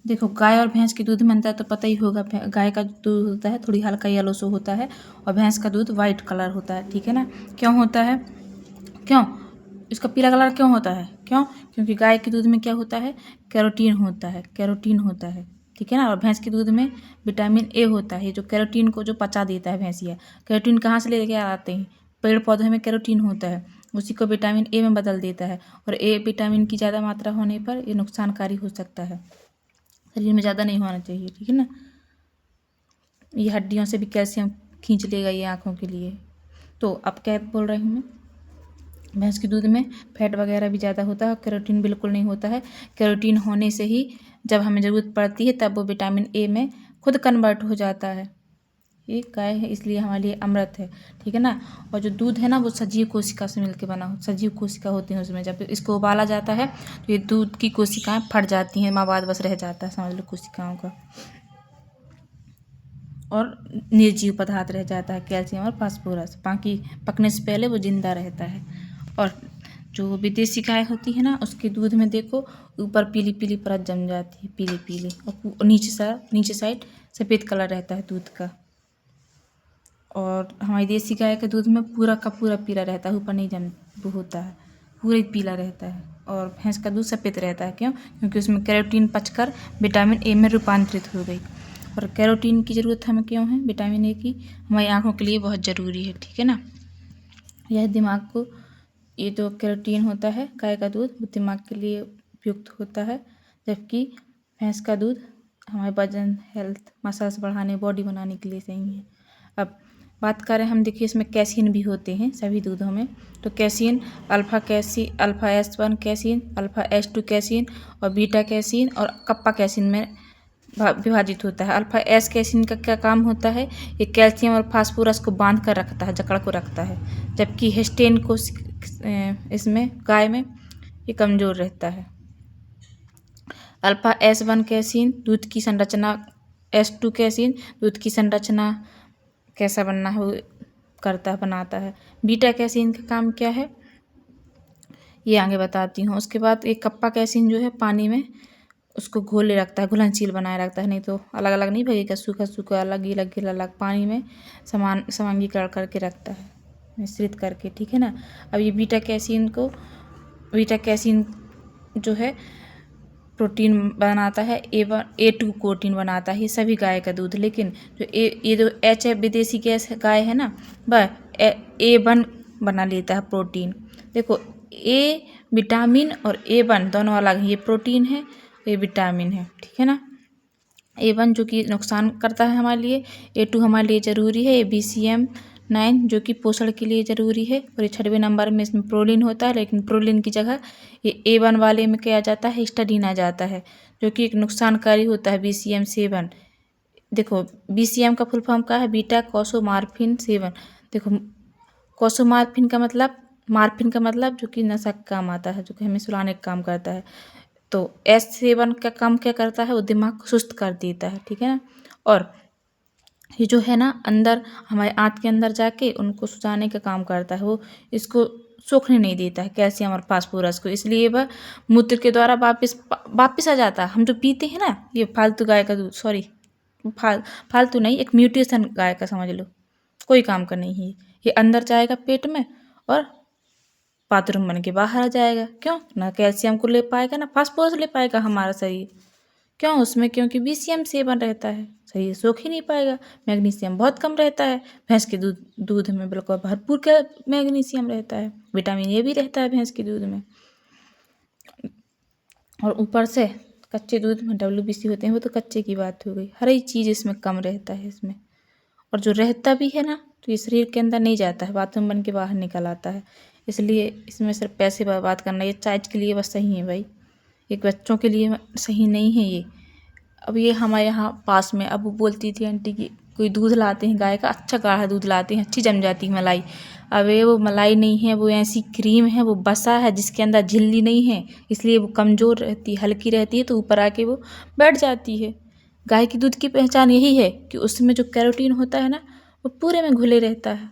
देखो गाय और भैंस के दूध में अंतर तो पता ही होगा। गाय का दूध होता है थोड़ी हल्का येलो सो होता है और भैंस का दूध वाइट कलर होता है, ठीक है ना। क्यों होता है, क्यों इसका पीला कलर क्यों होता है, क्यों? क्योंकि गाय के दूध में क्या होता है, कैरोटीन होता है, कैरोटीन होता है, ठीक है ना। और भैंस के दूध में विटामिन ए होता है जो कैरोटीन को जो पचा देता है भैंसिया। कैरोटीन कहाँ से लेके आते हैं, पेड़ पौधों में कैरोटीन होता है, उसी को विटामिन ए में बदल देता है। और ए विटामिन की ज़्यादा मात्रा होने पर ये नुकसानकारी हो सकता है, शरीर में ज़्यादा नहीं होना चाहिए, ठीक है ना। ये हड्डियों से भी कैल्शियम खींच लेगा ये आँखों के लिए। तो अब क्या बोल रही हूँ मैं, भैंस के दूध में फैट वगैरह भी ज़्यादा होता है और कैरोटीन बिल्कुल नहीं होता है। कैरोटीन होने से ही जब हमें ज़रूरत पड़ती है तब वो विटामिन ए में खुद कन्वर्ट हो जाता है। ये गाय है इसलिए हमारे लिए अमृत है, ठीक है ना। और जो दूध है ना वो सजीव कोशिका से मिलकर बना हो, सजीव कोशिका होती हैं उसमें। जब इसको उबाला जाता है तो ये दूध की कोशिकाएं फट जाती हैं, मवाद बस रह जाता है समझ लो कोशिकाओं का, और निर्जीव पदार्थ रह जाता है, कैल्शियम और फास्फोरस। बाकी पकने से पहले वो जिंदा रहता है। और जो विदेशी गाय होती है ना उसके दूध में देखो ऊपर पीली पीली परत जम जाती है, पीली पीली, और नीचे साइड सफ़ेद कलर रहता है दूध का। और हमारी देसी गाय के दूध में पूरा का पूरा पीला रहता है, ऊपर नहीं जम वो होता है, पूरा ही पीला रहता है। और भैंस का दूध सफ़ेद रहता है, क्यों? क्योंकि उसमें कैरोटीन पचकर विटामिन ए में रूपांतरित हो गई। और कैरोटीन की ज़रूरत हमें क्यों है, विटामिन ए की, हमारी आँखों के लिए बहुत ज़रूरी है, ठीक है ना। यह दिमाग को, ये जो कैरोटीन होता है गाय का दूध वो दिमाग के लिए उपयुक्त होता है, जबकि भैंस का दूध हमारे वजन, हेल्थ, मसल्स बढ़ाने, बॉडी बनाने के लिए सही है। अब बात करें हम, देखिए इसमें कैसीन भी होते हैं सभी दूधों में। तो casein, alpha S1 casein, alpha S2 casein और बीटा कैसीन और कप्पा कैसीन में विभाजित होता है। अल्फ़ा एस कैसीन का क्या काम होता है, ये कैल्शियम और फास्फोरस को बांध कर रखता है, जकड़ को रखता है। जबकि हिस्टेन को इसमें गाय में ये कमज़ोर रहता है। अल्फ़ा S1 कैसीन दूध की संरचना, S2 कैसीन दूध की संरचना कैसा बनना है वो करता है, बनाता है। बीटा कैसीन का काम क्या है ये आगे बताती हूँ। उसके बाद एक कप्पा कैसीन जो है पानी में उसको घोले रखता है, घुलनशील बनाए रखता है, नहीं तो अलग अलग नहीं भगेगा, सूखा सूखा अलग, गीला गीला अलग, पानी में समांगीकरण करके रखता है, मिश्रित करके, ठीक है ना। अब ये बीटा कैसीन जो है प्रोटीन बनाता है, A2 प्रोटीन बनाता है, ये सभी गाय का दूध। लेकिन जो ये जो H है विदेशी गैस गाय है ना, वह A1 बना लेता है प्रोटीन। देखो A विटामिन और A1 दोनों अलग हैं, ये प्रोटीन है, ये विटामिन है, ठीक है ना। A1 जो कि नुकसान करता है हमारे लिए, A2 हमारे लिए ज़रूरी है, BCM9 जो कि पोषण के लिए ज़रूरी है। और ये 6वें नंबर में इसमें प्रोलीन होता है, लेकिन प्रोलीन की जगह ये A1 वाले में क्या आ जाता है, हिस्टाडीन आ जाता है, जो कि एक नुकसानकारी होता है, BCM7। देखो BCM का फुल फॉर्म क्या है, बीटा कॉसोमार्फिन 7। देखो कॉसोमार्फिन का मतलब, मार्फिन का मतलब जो कि नशा का काम आता है, जो कि हमें सुलाने का काम करता है। तो S7 का काम क्या करता है, वो दिमाग को सुस्त कर देता है, ठीक है ना। और ये जो है ना अंदर हमारे आँत के अंदर जाके उनको सुझाने का काम करता है, वो इसको सोखने नहीं देता है कैल्शियम और फास्फोरस को, इसलिए वह मूत्र के द्वारा वापस आ जाता है। हम जो पीते हैं ना ये फालतू गाय का दूध, सॉरी फालतू नहीं, एक म्यूटेशन गाय का समझ लो, कोई काम का नहीं है। ये अंदर जाएगा पेट में और बाथरूम बन के बाहर आ जाएगा, क्यों? ना कैल्शियम को ले पाएगा ना फास्फोरस ले पाएगा हमारा शरीर, क्यों उसमें, क्योंकि BCM7 रहता है, शरीर सोख ही नहीं पाएगा। मैग्नीशियम बहुत कम रहता है भैंस के दूध में, बिल्कुल भरपूर का मैग्नीशियम रहता है, विटामिन ए भी रहता है भैंस के दूध में। और ऊपर से कच्चे दूध में WBC होते हैं, वो तो कच्चे की बात हो गई, हर एक चीज़ इसमें कम रहता है इसमें। और जो रहता भी है ना तो ये शरीर के अंदर नहीं जाता है, बाथरूम बन के बाहर निकल आता है। इसलिए इसमें सिर्फ पैसे बर्बाद करना, ये चाइज के लिए बस सही है भाई, एक बच्चों के लिए सही नहीं है ये। अब ये हमारे यहाँ पास में, अब वो बोलती थी आंटी की कोई दूध लाते हैं गाय का, अच्छा गाढ़ा दूध लाते हैं, अच्छी जम जाती है मलाई। अब ये वो मलाई नहीं है, वो ऐसी क्रीम है, वो बसा है जिसके अंदर झिल्ली नहीं है, इसलिए वो कमज़ोर रहती है, हल्की रहती है, तो ऊपर आके वो बैठ जाती है। गाय की दूध की पहचान यही है कि उसमें जो कैरोटीन होता है ना वो पूरे में घुले रहता है।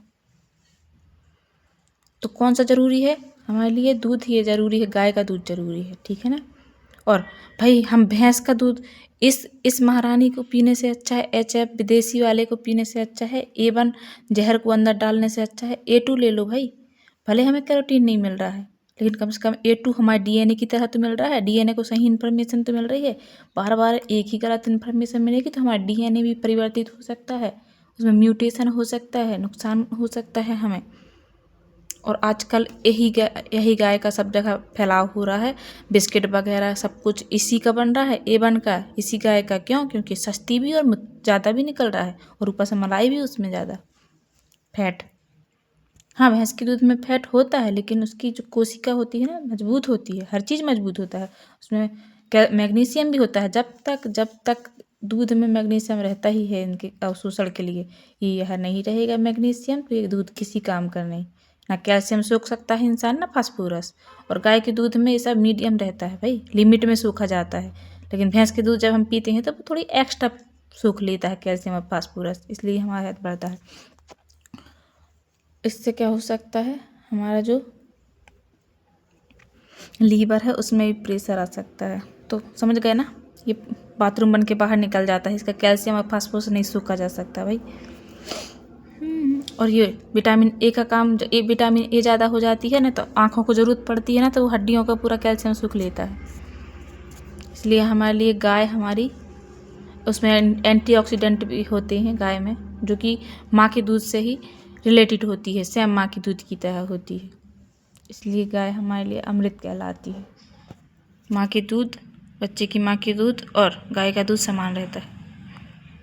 तो कौन सा ज़रूरी है हमारे लिए, दूध ही ज़रूरी है, गाय का दूध ज़रूरी है, ठीक है ना। और भाई हम भैंस का दूध इस महारानी को पीने से अच्छा है HF विदेशी वाले को पीने से अच्छा है, A1 जहर को अंदर डालने से अच्छा है, A2 ले लो भाई। भले हमें कैरोटीन नहीं मिल रहा है, लेकिन कम से कम A2 हमारे DNA की तरह तो मिल रहा है, DNA को सही इन्फॉर्मेशन तो मिल रही है। बार बार एक ही गलत इन्फॉर्मेशन मिलेगी तो हमारा DNA भी परिवर्तित हो सकता है, उसमें म्यूटेशन हो सकता है, नुकसान हो सकता है हमें। और आजकल यही गाय का सब जगह फैलाव हो रहा है, बिस्किट वगैरह सब कुछ इसी का बन रहा है, A1 का, इसी गाय का। क्यों? क्योंकि सस्ती भी और ज़्यादा भी निकल रहा है, और ऊपर से मलाई भी उसमें ज़्यादा, फैट। हाँ, भैंस के दूध में फैट होता है, लेकिन उसकी जो कोशिका होती है ना, मजबूत होती है, हर चीज़ मजबूत होता है उसमें। मैग्नीशियम भी होता है। जब तक दूध में मैग्नीशियम रहता ही है इनके अवशोषण के लिए, ये यह नहीं रहेगा मैग्नीशियम तो ये दूध किसी काम का नहीं। ना कैल्शियम सोख सकता है इंसान, ना फास्फोरस। और गाय के दूध में ये सब मीडियम रहता है भाई, लिमिट में सोखा जाता है। लेकिन भैंस के दूध जब हम पीते हैं तब थोड़ी एक्स्ट्रा सोख लेता है कैल्शियम और फास्फोरस, इसलिए हमारा हेल्थ बढ़ता है। इससे क्या हो सकता है, हमारा जो लीवर है उसमें भी प्रेशर आ सकता है। तो समझ गए ना, ये बाथरूम बन के बाहर निकल जाता है, इसका कैल्शियम और फास्फोरस नहीं सोखा जा सकता भाई। और ये विटामिन ए का काम, जो विटामिन ए ज़्यादा हो जाती है ना तो आँखों को ज़रूरत पड़ती है ना, तो वो हड्डियों का पूरा कैल्शियम सूख लेता है। इसलिए हमारे लिए गाय हमारी, उसमें एंटीऑक्सीडेंट भी होते हैं गाय में, जो कि माँ के दूध से ही रिलेटेड होती है, सेम माँ की दूध की तरह होती है। इसलिए गाय हमारे लिए अमृत कहलाती है। माँ के दूध, बच्चे की माँ के दूध और गाय का दूध समान रहता है।